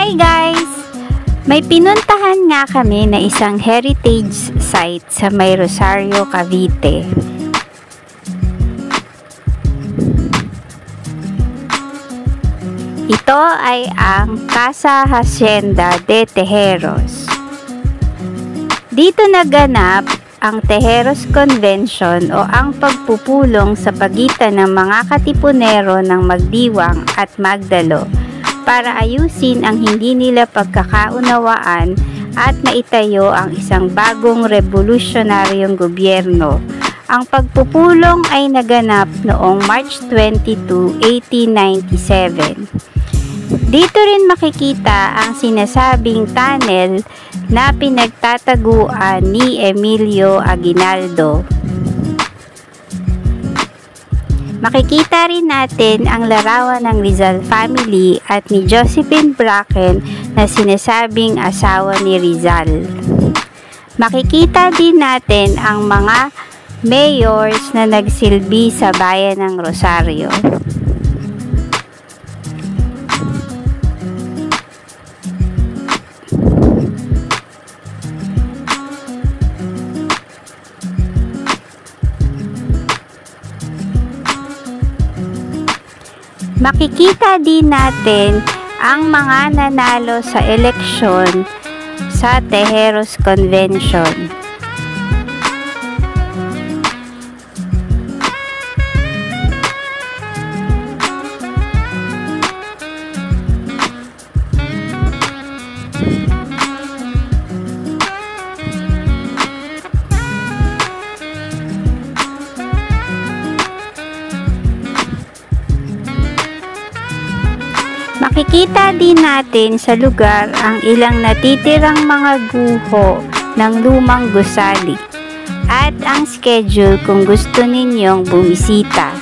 Hi guys! May pinuntahan nga kami na isang heritage site sa May Rosario, Cavite. Ito ay ang Casa Hacienda de Tejeros. Dito naganap ang Tejeros Convention o ang pagpupulong sa pagitan ng mga katipunero ng Magdiwang at Magdalo para ayusin ang hindi nila pagkakaunawaan at maitayo ang isang bagong revolusyonaryong gobyerno. Ang pagpupulong ay naganap noong March 22, 1897. Dito rin makikita ang sinasabing tunnel na pinagtataguan ni Emilio Aguinaldo. Makikita rin natin ang larawan ng Rizal family at ni Josephine Bracken na sinasabing asawa ni Rizal. Makikita din natin ang mga mayors na nagsilbi sa bayan ng Rosario. Makikita din natin ang mga nanalo sa eleksyon sa Tejeros Convention. Makikita din natin sa lugar ang ilang natitirang mga guho ng lumang gusali at ang schedule kung gusto ninyong bumisita.